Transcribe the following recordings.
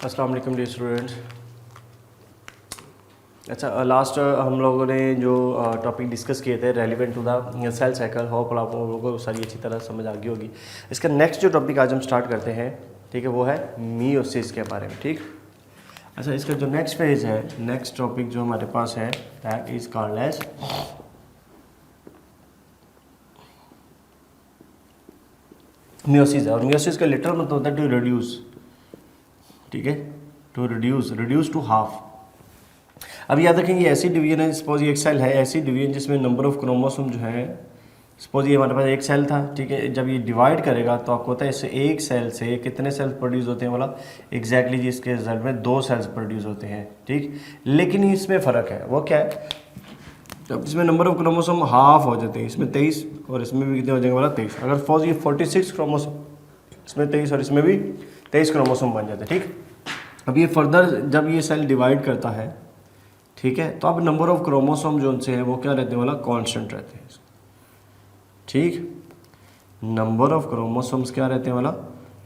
अस्सलाम वालेकुम dear students. अच्छा, लास्ट हम लोगों ने जो टॉपिक डिस्कस किए थे relevant to the cell cycle, hope आप लोगों को सारी अच्छी तरह समझ आ गई होगी। इसका नेक्स्ट जो टॉपिक आज हम स्टार्ट करते हैं, ठीक है, वो है मियोसिस के बारे में। ठीक, अच्छा, इसका जो नेक्स्ट पेज है, नेक्स्ट टॉपिक जो हमारे पास है that is called as meiosis. और मियोसिस का लिटरल मतलब होता है टू रिड्यूस, ठीक है, टू रिड्यूस टू हाफ। अब याद रखेंगे ऐसी डिवीजन है, सपोज ये एक सेल है, ऐसी डिवीजन जिसमें नंबर ऑफ क्रोमोसोम जो है, सपोज ये हमारे पास एक सेल था, ठीक है, जब ये डिवाइड करेगा तो आपको होता है इससे एक सेल से कितने सेल्स प्रोड्यूस होते हैं, वाला एग्जैक्टली जी इसके रिजल्ट में 2 सेल्स प्रोड्यूस होते हैं। ठीक, लेकिन इसमें फ़र्क है, वो क्या है, जब इसमें नंबर ऑफ क्रोमोसोम हाफ हो जाते हैं, इसमें 23 और इसमें भी कितने हो जाएंगे, वाला 23। अगर सपोज ये 46 क्रोमोसोम, इसमें 23 और इसमें भी 23 क्रोमोसोम बन जाते हैं। ठीक, अब ये फर्दर जब ये सेल डिवाइड करता है, ठीक है, तो अब नंबर ऑफ क्रोमोसोम जो उनसे है वो क्या रहते हैं, वाला कांस्टेंट रहते हैं। ठीक, नंबर ऑफ क्रोमोसोम्स क्या रहते हैं, वाला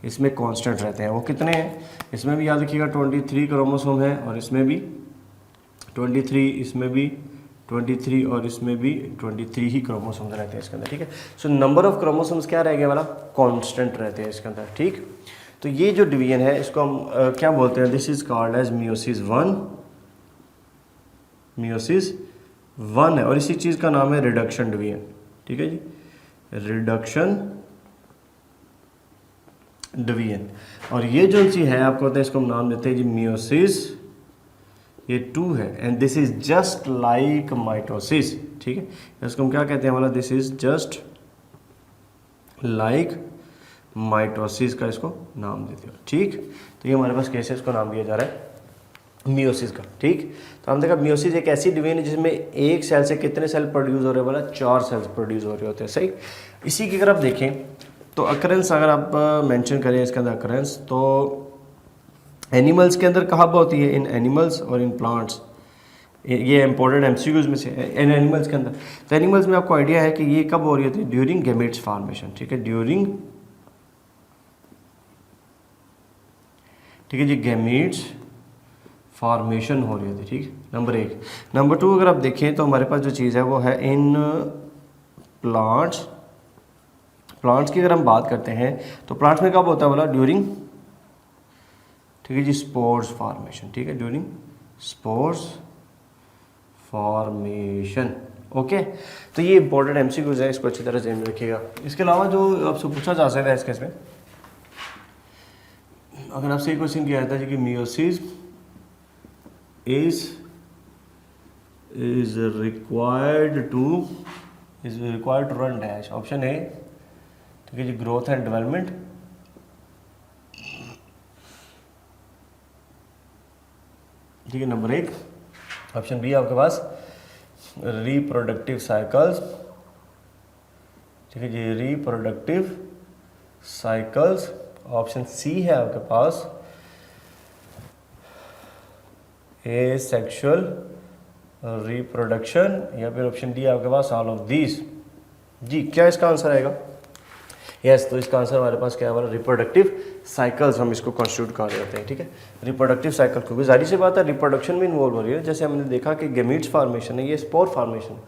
इसमें कांस्टेंट रहते हैं। वो कितने हैं, इसमें भी याद रखिएगा 23 क्रोमोसोम है, और इसमें भी 23, इसमें भी 23 और इसमें भी 23 ही क्रोमोसोम्स रहते हैं इसके अंदर। ठीक है, सो नंबर ऑफ क्रोमोसोम्स क्या रहेंगे, वाला कांस्टेंट रहते हैं इसके अंदर। ठीक, तो ये जो डिवीजन है इसको हम क्या बोलते हैं, this is called as meiosis 1। Meiosis 1 है, और इसी चीज़ का नाम है रिडक्शन डिवीजन। ठीक है जी, रिडक्शन डिवीजन। और ये जो सी है आपको होता है, इसको हम नाम देते हैं जी मियोसिस, ये 2 है, and this is just like mitosis. ठीक है, इसको हम क्या कहते हैं, वाला this is just like mitosis का इसको नाम देते हो। ठीक, तो ये हमारे पास कैसे इसको नाम दिया जा रहा है, मियोसिस का। ठीक, तो हम देखा मियोसिस एक ऐसी डिवीजन है जिसमें एक सेल से कितने सेल प्रोड्यूस हो रहे हैं, बोला 4 सेल्स प्रोड्यूस हो रहे होते हैं। सही, इसी की अगर आप देखें तो अकरेंस अगर आप मेंशन करें इसके अंदर अकरेंस, तो एनिमल्स के अंदर कहाँ पर होती है, इन एनिमल्स और इन प्लांट्स। ये इंपॉर्टेंट एमसीक्यूज में से इन एनिमल्स के अंदर। तो एनिमल्स में आपको आइडिया है कि ये कब हो रही होती है, ड्यूरिंग गैमेट्स फॉर्मेशन। ठीक है, ड्यूरिंग, ठीक है जी, गैमेट्स फॉर्मेशन हो रही होती है। ठीक, नंबर 1। नंबर 2 अगर आप देखें तो हमारे पास जो चीज़ है वो है इन प्लांट्स। प्लांट्स की अगर हम बात करते हैं तो प्लांट्स में कब होता है, बोला ड्यूरिंग, ठीक है जी, स्पोर्स फॉर्मेशन। ठीक है, ड्यूरिंग स्पोर्स फॉर्मेशन। ओके, तो ये इंपॉर्टेंट एमसीक्यूज है, इसको अच्छी तरह से रखिएगा। इसके अलावा जो आपसे पूछा जा सकता है इस केस में, अगर आपसे एक क्वेश्चन किया जाता है कि meiosis is required to run dash, option A, ठीक है जी, ग्रोथ एंड डेवलपमेंट, ठीक है, नंबर 1। ऑप्शन बी आपके पास रिप्रोडक्टिव साइकिल्स, ठीक है जी, रिप्रोडक्टिव साइकिल्स। ऑप्शन सी है आपके पास ए सेक्सुअल रिप्रोडक्शन, या फिर ऑप्शन डी आपके पास ऑल ऑफ दीज। जी, क्या इसका आंसर आएगा, यस, तो इसका आंसर हमारे पास क्या है, रिप्रोडक्टिव साइकिल्स हम इसको कॉन्स्टिट्यूट कर रहे होते हैं। ठीक है, रिप्रोडक्टिव साइकिल, क्योंकि जाहिर सी बात है रिप्रोडक्शन में इन्वॉल्व हो रही है। जैसे हमने देखा कि गैमीट्स फॉर्मेशन है, ये स्पोर फॉर्मेशन है,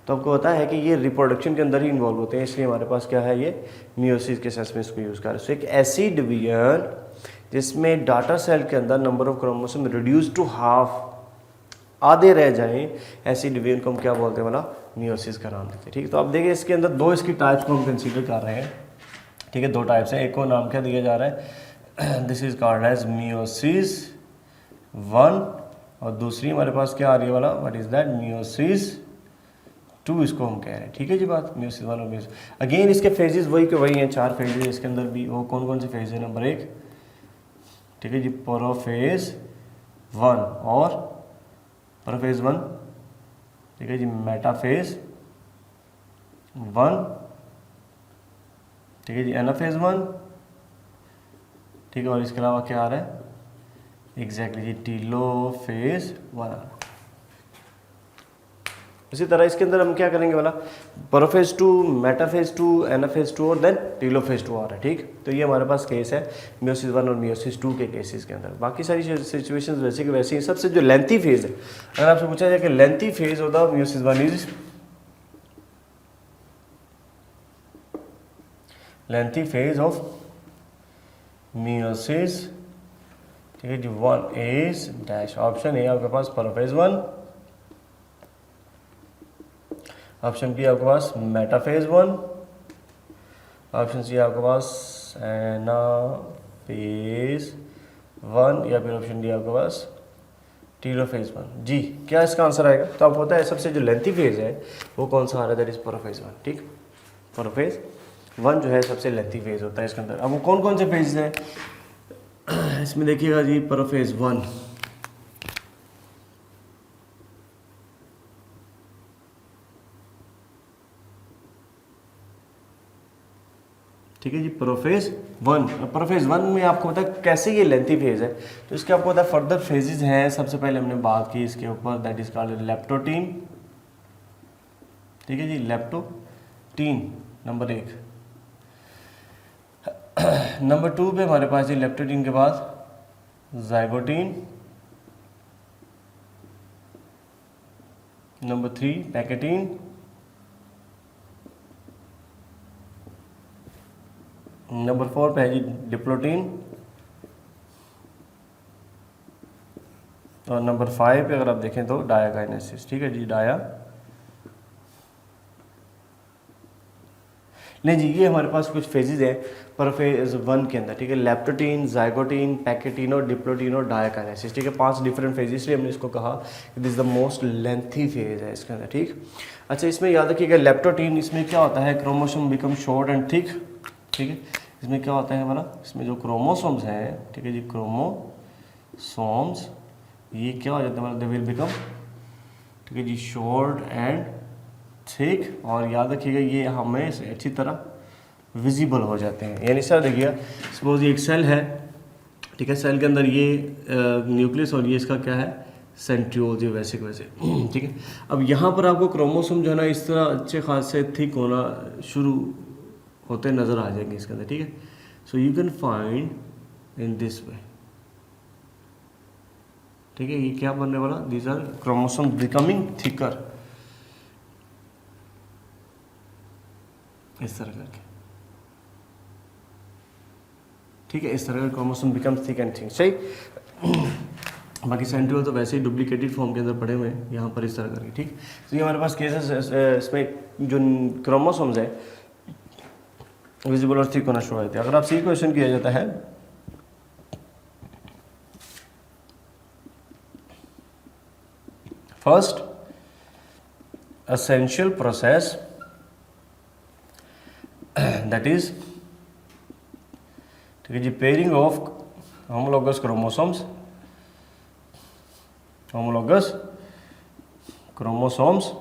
तो आपको होता है कि ये रिप्रोडक्शन के अंदर ही इन्वॉल्व होते हैं, इसलिए हमारे पास क्या है, ये मियोसिस के सेंस में इसको यूज़ कर रहे हैं। सो एक ऐसी डिवीजन जिसमें डाटा सेल के अंदर number of chromosome reduce to half, आधे रह जाएं, ऐसी डिवीजन को हम क्या बोलते हैं, वाला मियोसिस का नाम देते हैं। ठीक है, तो आप देखिए इसके अंदर 2 इसकी टाइप्स को हम कंसीडर कर रहे हैं। ठीक है, 2 टाइप्स हैं, एक को नाम क्या दिया जा रहा है, this is called as meiosis 1, और दूसरी हमारे पास क्या आ रही है, वाला व्हाट इज दैट, मियोसिस 2 इसको हम कह रहे हैं। ठीक है जी, बात मियोसिस 1 और मियोसिस, अगेन इसके फेजेस वही के वही हैं, 4 फेजेस इसके अंदर भी। वो कौन कौन से फेज है, नंबर 1, ठीक है जी, प्रोफेज 1 और प्रोफेज 1, ठीक है जी, मेटाफेज 1, ठीक है जी, एनाफेज 1, ठीक है, और इसके अलावा क्या आ रहा है, एग्जैक्टली जी, टीलोफेज 1। इसी तरह इसके अंदर हम क्या करेंगे वाला, प्रोफेज 2, मेटाफेज 2, एनाफेज 2 और देन टेलोफेज 2 आ रहा है, ठीक। तो ये हमारे पास केस है मियोसिस 1 और मियोसिस 2 के केसेस के अंदर। बाकी सारी सिचुएशंस वैसे कि वैसे ही। सबसे जो लेंथी फेज है, अगर आपसे पूछा जाए कि lengthy phase of the meiosis 1 is, lengthy phase of meiosis, ठीक है जी, 1 इज डैश। ऑप्शन ए आपके पास प्रोफेज 1, ऑप्शन बी आपके पास मेटाफेज 1, ऑप्शन सी आपके पास एनाफेज 1, या फिर ऑप्शन डी आपके पास टेलोफेज 1। जी क्या इसका आंसर आएगा? तो आपको पता है सबसे जो लेंथी फेज है वो कौन सा आ रहा है, दैट इज प्रोफेज 1, ठीक। प्रोफेज 1 जो है सबसे लेंथी फेज होता है इसके अंदर। अब वो कौन कौन से फेज हैं इसमें देखिएगा जी। प्रोफेज 1, ठीक है जी, प्रोफेज 1। प्रोफेज 1 में आपको पता है कैसे ये लेंथी फेज है, तो इसके आपको पता है फर्दर फेजेस हैं। सबसे पहले हमने बात की इसके ऊपर, दैट इज कॉल्ड लेप्टोटीन, ठीक है जी, लेप्टोटीन नंबर 1। नंबर 2 पे हमारे पास ये लेप्टोटीन के बाद जाइगोटीन, नंबर 3 पैकेटीन, नंबर 4 पे है जी डिप्लोटीन, और नंबर 5 पे अगर आप देखें तो डायाकाइनेसिस, ठीक है जी, डाया। नहीं जी, ये हमारे पास कुछ फेजेज हैं प्रोफेज 1 के अंदर, ठीक है। लेप्टोटीन, जाइगोटीन, पैकेटीन और डिप्लोटीन और डायाकाइनेसिस, ठीक है। 5 डिफरेंट फेजेस, इसलिए हमने इसको कहा कि this is the most lengthy phase है इसके अंदर, ठीक। अच्छा, इसमें याद रखिएगा लेप्टोटीन, इसमें क्या होता है, chromosome become short and thick, ठीक है। इसमें क्या होता है हमारा, इसमें जो क्रोमोसोम्स हैं, ठीक है जी, क्रोमोसोम्स ये क्या हो जाता है हमारा, दे विल बिकम, ठीक है जी, शॉर्ट एंड थिक। और याद रखिएगा ये हमें अच्छी तरह विजिबल हो जाते हैं। यानी सर देखिएगा, सपोज ये एक सेल है, ठीक है। सेल के अंदर ये न्यूक्लियस और ये इसका क्या है, सेंट्रियोल, जो वैसे के वैसे, ठीक है। अब यहाँ पर आपको क्रोमोसोम जो है ना इस तरह अच्छे खासे थिक होना शुरू होते नज़र आ जाएंगे इसके अंदर, ठीक है। So you can find in this way, ठीक है। ये क्या बनने वाला, these are chromosome becoming thicker, इस तरह करके, ठीक है। इस तरह का chromosome become thick and thick, सही। बाकी सेंट्रियोल तो वैसे ही डुप्लीकेटेड फॉर्म के अंदर पड़े हुए हैं, यहाँ पर इस तरह करके, ठीक। तो ये हमारे पास केसेस, इसमें जो क्रोमोसोम्स है विजिबल और थिक होना शुरू हो जाते हैं। अगर आपसे ये क्वेश्चन किया जाता है, first essential process that is, ठीक है जी, pairing of homologous chromosomes, homologous chromosomes.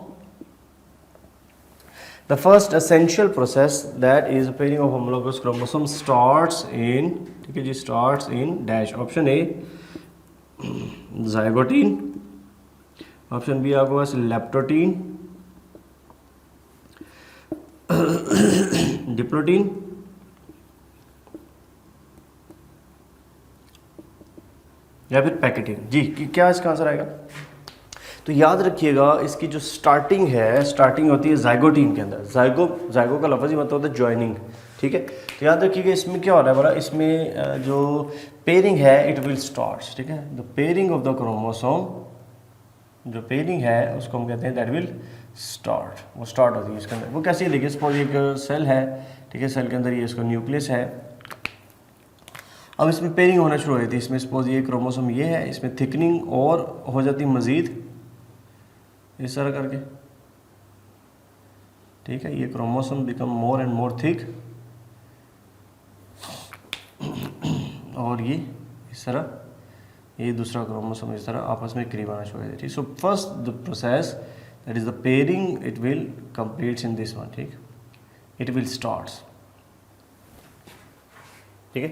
The first essential process, that is pairing of homologous chromosomes, starts in, ठीक है जी, starts in dash. Option A zygote, option B आपके पास leptotene, diplotene, या फिर pachytene. जी क्या इसका आंसर आएगा? तो याद रखिएगा इसकी जो स्टार्टिंग है, स्टार्टिंग होती है जाइगोटीन के अंदर। जाइगो का लफ्ज़ ही मतलब होता है ज्वाइनिंग, ठीक है। तो याद रखिएगा इसमें क्या हो रहा है बड़ा, इसमें जो पेयरिंग है इट विल स्टार्ट, ठीक है। The pairing of the chromosome, जो पेयरिंग है उसको हम कहते हैं दैट विल स्टार्ट, वो स्टार्ट होती है इसके अंदर। वो कैसे देखिए, सपोज एक सेल है, ठीक है, सेल के अंदर ये इसका न्यूक्लियस है। अब इसमें पेयरिंग होना शुरू हो जाती है, इसमें सपोज ये क्रोमोसोम ये है, इसमें थिकनिंग और हो जाती है मज़ीद इस तरह करके, ठीक है। ये chromosome become more and more thick, और ये इस तरह, ये दूसरा क्रोमोसोम इस तरह आपस में करीब आना शुरू हो जाती है। So first the process that is the pairing it will completes in this one, ठीक, इट विल स्टार्ट्स, ठीक है,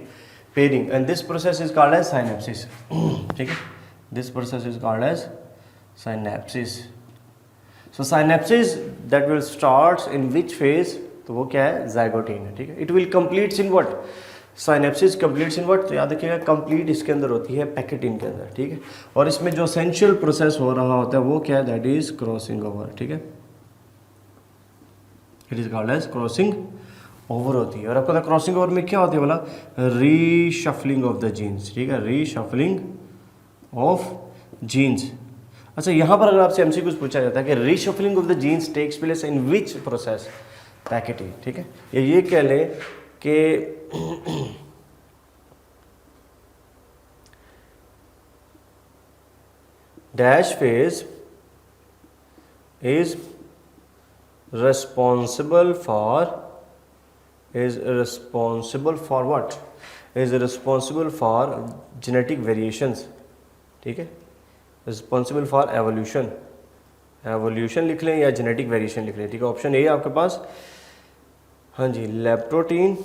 pairing, and this process is called as synapsis, ठीक है। This process is called as synapsis. So synapsis that will start in which phase, तो वो क्या है, zygotene है, ठीक है। It will completes in what, synapsis completes in what, तो याद रखिएगा कंप्लीट इसके अंदर होती है पैकेटिन के अंदर, ठीक है। और इसमें जो एसेंशियल प्रोसेस हो रहा होता है वो क्या है, दैट इज क्रॉसिंग ओवर, ठीक है। It is called as crossing over होती है। और आपको क्रॉसिंग ओवर में क्या होती है बोला, रीशफलिंग ऑफ द जीन्स, ठीक है, रीशफलिंग ऑफ जीन्स। अच्छा, यहाँ पर अगर आपसे एमसीक्यू पूछा जाता है कि reshuffling of the genes takes place in which process, pachytene, ठीक है। ये कह लें कि dash phase is responsible for what, is responsible for genetic variations, ठीक है, responsible for evolution, एवोल्यूशन लिख लें या जेनेटिक वेरिएशन लिख लें, ठीक है। ऑप्शन ए है आपके पास, हाँ जी, लेप्टोटीन।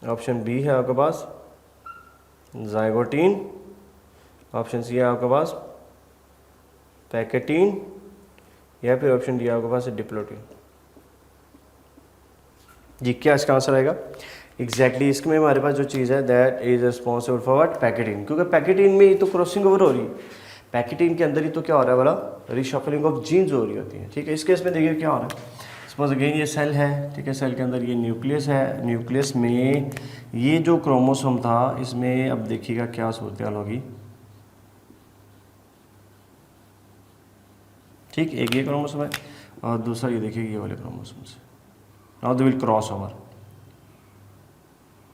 ऑप्शन बी है आपके पास जाइगोटीन। ऑप्शन सी है आपके पास पैकेटीन, या फिर ऑप्शन डी आपके पास है डिप्लोटीन। जी, क्या इसका आंसर आएगा एग्जैक्टली इसमें हमारे पास जो चीज़ है that is responsible for what, pachytene, क्योंकि पैकेटीन में ही तो क्रॉसिंग ओवर हो रही है, पैकेटीन के अंदर ही तो क्या हो रहा है बोला, रीशफलिंग ऑफ जीन्स हो रही होती है, ठीक है। इस केस में देखिए क्या हो रहा है, सपोज अगेन ये सेल है, ठीक है, सेल के अंदर ये न्यूक्लियस है, न्यूक्लियस में ये जो क्रोमोसोम था इसमें अब देखिएगा क्या सूरत हाल होगी, ठीक, एक ये क्रोमोसोम है और दूसरा ये देखिए ये वाले क्रोमोसोम से, now they will cross over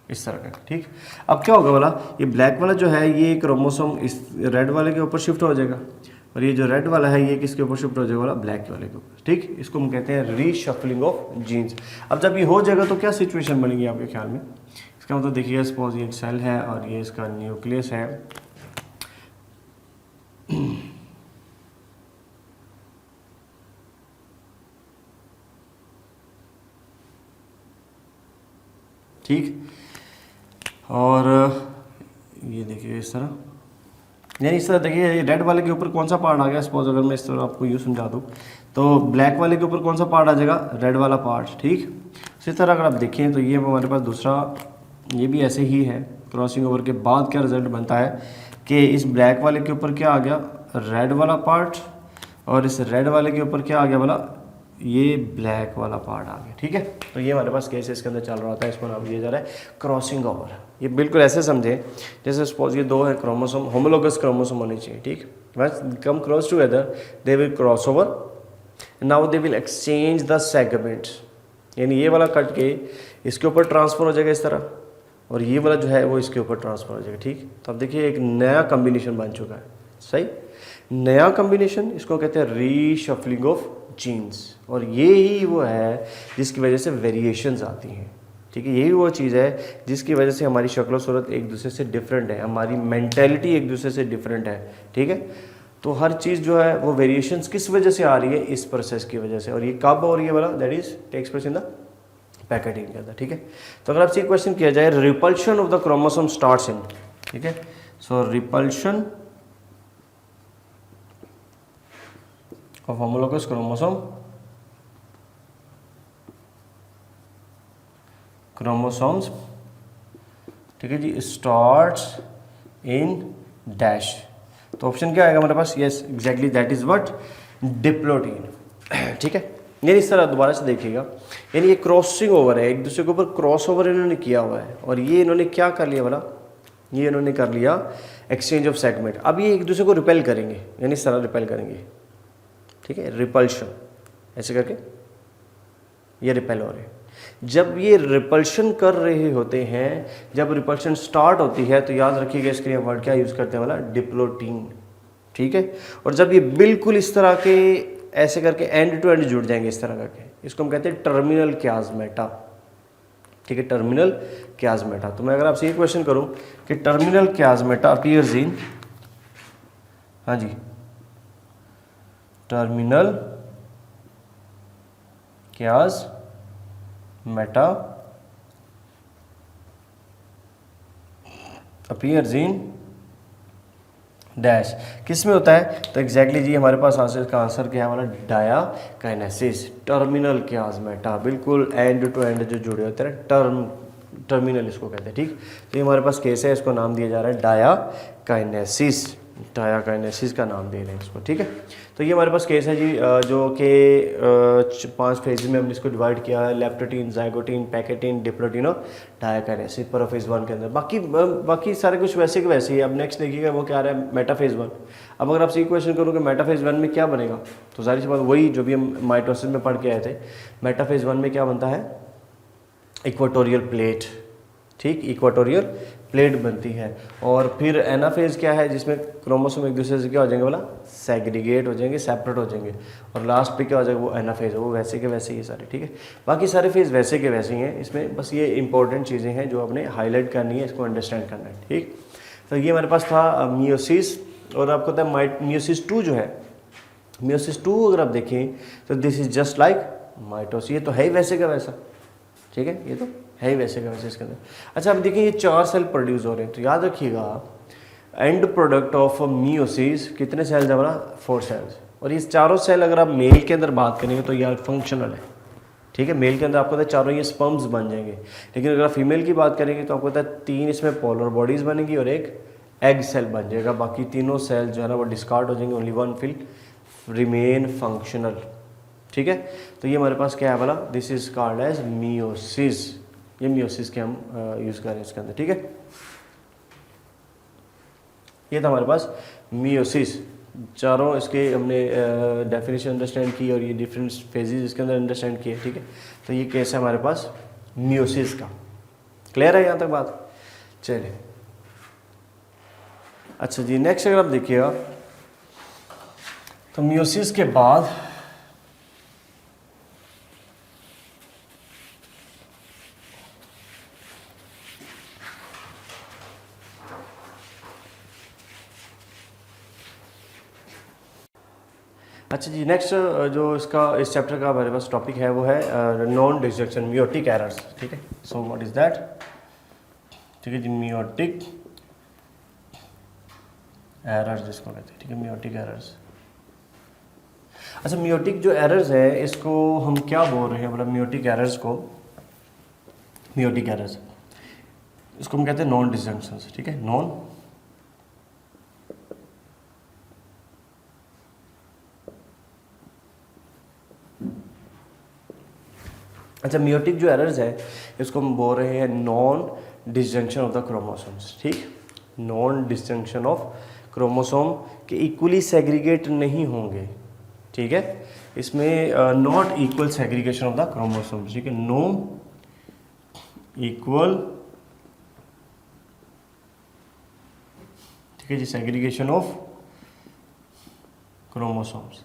इस तरह का, ठीक। अब क्या होगा बोला, ये ब्लैक वाला जो है ये क्रोमोसोम इस रेड वाले के ऊपर शिफ्ट हो जाएगा, और ये जो रेड वाला है ये किसके ऊपर शिफ्ट हो जाएगा बोला, ब्लैक वाले के ऊपर, ठीक। इसको हम कहते हैं रीशफलिंग ऑफ जीन्स। अब जब ये हो जाएगा तो क्या सिचुएशन बनेगी आपके ख्याल में, इसका मतलब देखिएगा सपोज ये सेल है और ये इसका न्यूक्लियस है, ठीक। और ये देखिए इस तरह, यानी इस तरह देखिए रेड वाले के ऊपर कौन सा पार्ट आ गया, सपोज अगर मैं इस तरह आपको यूँ समझा दूँ तो ब्लैक वाले के ऊपर कौन सा पार्ट आ जाएगा, रेड वाला पार्ट, ठीक। इसी तरह अगर आप देखें तो ये हमारे पास दूसरा, ये भी ऐसे ही है, क्रॉसिंग ओवर के बाद क्या रिजल्ट बनता है कि इस ब्लैक वाले के ऊपर क्या आ गया, रेड वाला पार्ट, और इस रेड वाले के ऊपर क्या आ गया बोला, ये ब्लैक वाला पार्ट आ गया, ठीक है। तो ये हमारे पास केस इसके अंदर चल रहा होता है, इसको नाम दिया जा रहा है क्रॉसिंग ओवर। ये बिल्कुल ऐसे समझें जैसे सपोज ये दो है क्रोमोसोम, होमोलोगस क्रोमोसोम होने चाहिए, ठीक, बस come cross together, they will cross over, now they will exchange the segments, यानी ये वाला कट के इसके ऊपर ट्रांसफर हो जाएगा इस तरह, और ये वाला जो है वो इसके ऊपर ट्रांसफर हो जाएगा, ठीक। तो अब देखिए एक नया कम्बिनेशन बन चुका है, सही, नया कम्बिनेशन, इसको कहते हैं रीशफलिंग ऑफ जीन्स। और ये ही वो है जिसकी वजह से वेरिएशंस आती हैं, ठीक है। यही वो चीज़ है जिसकी वजह से हमारी शक्ल सूरत एक दूसरे से डिफरेंट है, हमारी मेंटेलिटी एक दूसरे से डिफरेंट है, ठीक है। तो हर चीज़ जो है वो वेरिएशंस किस वजह से आ रही है, इस प्रोसेस की वजह से, और ये कब हो रही है वाला, that is takes place in the pachytene के अंदर, ठीक है। तो अगर आपसे क्वेश्चन किया जाए repulsion of the chromosome starts in, ठीक है, so repulsion of homologous chromosome chromosomes, ठीक है जी, स्टार्ट्स इन डैश। तो ऑप्शन क्या आएगा हमारे पास, yes exactly that is what, diplotene, ठीक है। यानी इस तरह दोबारा से देखिएगा, यानी ये क्रॉसिंग ओवर है, एक दूसरे के ऊपर क्रॉस ओवर इन्होंने किया हुआ है, और ये इन्होंने क्या कर लिया बोला, ये इन्होंने कर लिया एक्सचेंज ऑफ सेगमेंट। अब ये एक दूसरे को रिपेल करेंगे, यानी इस तरह रिपेल करेंगे, ठीक है, रिपल्शन ऐसे करके ये रिपेल हो रहे हैं। जब ये रिपल्शन कर रहे होते हैं, जब रिपल्शन स्टार्ट होती है तो याद रखिएगा इसके लिए वर्ड क्या यूज़ करते हैं वाला, डिप्लोटीन, ठीक है। और जब ये बिल्कुल इस तरह के ऐसे करके एंड टू एंड जुड़ जाएंगे इस तरह करके, इसको हम कहते हैं टर्मिनल क्याज़मेटा, ठीक है, टर्मिनल क्याज़मेटा। तो मैं अगर आपसे ये क्वेश्चन करूं कि टर्मिनल क्याज़मेटा अपीयर्स इन, हाँ जी, टर्मिनल क्याज़मेटा appears in डैश किस में होता है? तो एग्जैक्टली जी हमारे पास आंसर का आंसर क्या है हमारा? डाया काइनेसिस, टर्मिनल कियास्मेटा, बिल्कुल एंड टू एंड जो जुड़े होते हैं टर्मिनल इसको कहते हैं। ठीक, तो ये हमारे पास केस है, इसको नाम दिया जा रहा है डाया काइनेसिस, डाया काइनेसिस का नाम दे रहे हैं इसको। ठीक है, तो ये हमारे पास केस है जी जो कि 5 फेज में हमने इसको डिवाइड किया है, लेप्टोटीन, जाइगोटीन, पैकेटीन, डिप्लोटीन और डाया काइनेसिस प्रोफेज 1 के अंदर। बाकी सारे कुछ वैसे के वैसे ही। अब नेक्स्ट देखिएगा वो क्या आ रहा है? मेटाफेज 1। अब अगर आपसे क्वेश्चन करूँ कि मेटाफेज 1 में क्या बनेगा, तो सारी सी बात वही जो भी हम माइटोसिस में पढ़ के आए थे। मेटाफेज 1 में क्या बनता है? Equatorial plate. ठीक, इक्वाटोरियल प्लेट बनती है। और फिर एनाफेज क्या है? जिसमें क्रोमोसोम एक दूसरे से क्या हो जाएंगे बोला? सेग्रीगेट हो जाएंगे, सेपरेट हो जाएंगे। और लास्ट पे क्या हो जाएगा? वो एनाफेज है, वो वैसे के वैसे ही सारे। ठीक है, बाकी सारे फेज वैसे के वैसे ही हैं। इसमें बस ये इंपॉर्टेंट चीज़ें हैं जो आपने हाईलाइट करनी है, इसको अंडरस्टैंड करना है। ठीक, तो ये हमारे पास था मियोसिस। और आपको पता है मियोसिस 2 जो है, मियोसिस 2 अगर आप देखें तो this is just like mitosis. ये तो है ही वैसे का वैसा। ठीक है, ये तो है ही वैसे का वैसे इसके अंदर। अच्छा, अब देखिए ये 4 सेल प्रोड्यूस हो रहे हैं, तो याद रखिएगा एंड प्रोडक्ट ऑफ मियोसिस कितने सेल्स है हमारा? 4 सेल्स। और ये चारों सेल अगर आप मेल के अंदर बात करेंगे तो यार फंक्शनल है। ठीक है, मेल के अंदर आपको पता है चारों ये स्पर्म्स बन जाएंगे। लेकिन अगर आप फीमेल की बात करेंगे तो आपको पता है 3 इसमें पोलर बॉडीज बनेंगी और एक एग सेल बन जाएगा। बाकी तीनों सेल जो है ना वो डिस्कार्ड हो जाएंगे, ओनली 1 विल रिमेन फंक्शनल। ठीक है, तो ये हमारे पास क्या है बोला? This is called as meiosis. ये मियोसिस के हम यूज़ करें इसके अंदर। ठीक है, ये था हमारे पास मियोसिस। चारों इसके हमने डेफिनेशन अंडरस्टैंड की और ये डिफरेंट फेजेस इसके अंदर अंडरस्टैंड किए। ठीक है, तो ये केस है हमारे पास मियोसिस का। क्लियर है यहाँ तक बात? चलिए, अच्छा जी, नेक्स्ट अगर आप देखिएगा तो मियोसिस के बाद अच्छा जी, नेक्स्ट जो इस चैप्टर का हमारे पास टॉपिक है वो है नॉन डिस्ट्रक्शन, मियोटिक एरर्स। ठीक है, सो व्हाट इज दैट? ठीक है जी, मियोटिक एरर्स जिसको कहते हैं। ठीक है, मियोटिक एरर्स। अच्छा, मियोटिक जो एरर्स है इसको हम क्या बोल रहे हैं? मतलब मियोटिक एरर्स को, मियोटिक एरर्स इसको हम कहते हैं नॉन डिस्जंक्शंस। ठीक है, नॉन अच्छा, मियोटिक जो एरर्स है इसको हम बोल रहे हैं non disjunction of the chromosomes. ठीक, नॉन डिसजंक्शन ऑफ क्रोमोसोम के इक्वली सेग्रीगेट नहीं होंगे। ठीक है, इसमें not equal segregation of the chromosomes. ठीक है, नो इक्वल, ठीक है जी, सेग्रीगेशन ऑफ क्रोमोसोम्स।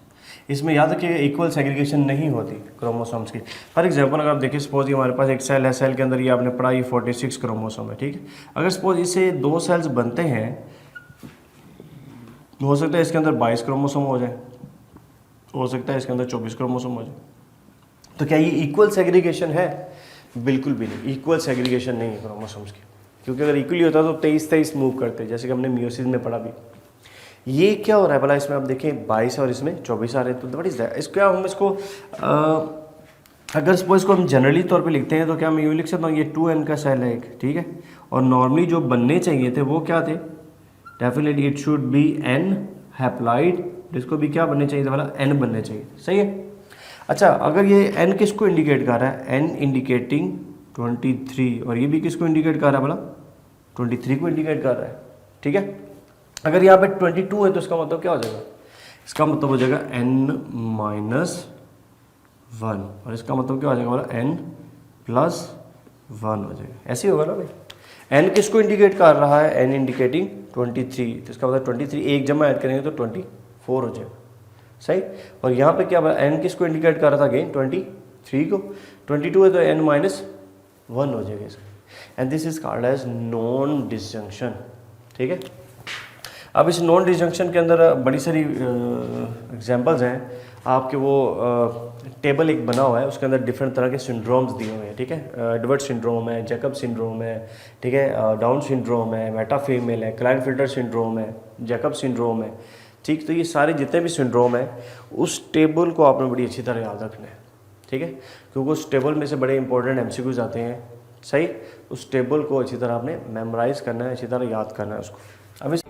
इसमें याद रखिएगा इक्वल सेग्रीगेशन नहीं होती क्रोमोसोम्स की। फॉर एग्जांपल अगर आप देखिए, सपोज ये हमारे पास एक सेल है, सेल के अंदर ये आपने पढ़ा ये 46 क्रोमोसोम है। ठीक है, अगर सपोज इससे 2 सेल्स बनते हैं, हो सकता है इसके अंदर 22 क्रोमोसोम हो जाए, हो सकता है इसके अंदर 24 क्रोमोसोम हो जाए। तो क्या ये इक्वल सेग्रीगेशन है? बिल्कुल भी नहीं, इक्वल सेग्रीगेशन नहीं है क्रोमोसोम्स की। क्योंकि अगर इक्वली होता तो 23-23 मूव करते, जैसे कि हमने मियोसिस में पढ़ा भी। ये क्या हो रहा है भला? इसमें आप देखें 22 और इसमें 24 आ रहे हैं, तो व्हाट इज दैट? इसको क्या हम इसको अगर सपोज इसको हम जनरली तौर पे लिखते हैं तो क्या मैं यूँ लिख सकता हूँ, ये 2n का सेल है एक। ठीक है, और नॉर्मली जो बनने चाहिए थे वो क्या थे? Definitely it should be n haploid. इसको भी क्या बनने चाहिए था भला? n बनने चाहिए। सही है। अच्छा, अगर ये n किसको इंडिकेट कर रहा है? n इंडिकेटिंग 23, और ये भी किसको इंडिकेट कर रहा है भला? 23 को इंडिकेट कर रहा है। ठीक है, अगर यहाँ पे 22 है तो इसका मतलब क्या हो जाएगा? इसका मतलब हो जाएगा n-1, और इसका मतलब क्या हो जाएगा बोला? n+1 हो जाएगा। ऐसे ही होगा ना भाई? n किसको इंडिकेट कर रहा है? n इंडिकेटिंग 23, तो इसका मतलब 23 एक जमा ऐड करेंगे तो 24 हो जाएगा। सही। और यहाँ पे क्या n किसको इंडिकेट कर रहा था? अगेन 23 को। 22 है तो n-1 हो जाएगा इसका। And this is called as non disjunction. ठीक है, अब इस नॉन डिसजंक्शन के अंदर बड़ी सारी एग्जांपल्स हैं। आपके वो टेबल एक बना हुआ है, उसके अंदर डिफरेंट तरह के सिंड्रोम्स दिए हुए हैं, ठीक है। एडवर्ड सिंड्रोम है, जैकब सिंड्रोम है, ठीक है, डाउन सिंड्रोम है, मेटाफीमेल है, क्लाइनफिल्टर सिंड्रोम है, जैकब सिंड्रोम है, ठीक। तो ये सारे जितने भी सिंड्रोम है उस टेबल को आपने बड़ी अच्छी तरह याद रखना है, ठीक है, क्योंकि उस टेबल में से बड़े इंपॉर्टेंट एमसीक्यूज आते हैं, सही। उस टेबल को अच्छी तरह आपने मेमोराइज करना है, अच्छी तरह याद करना है उसको। अब इस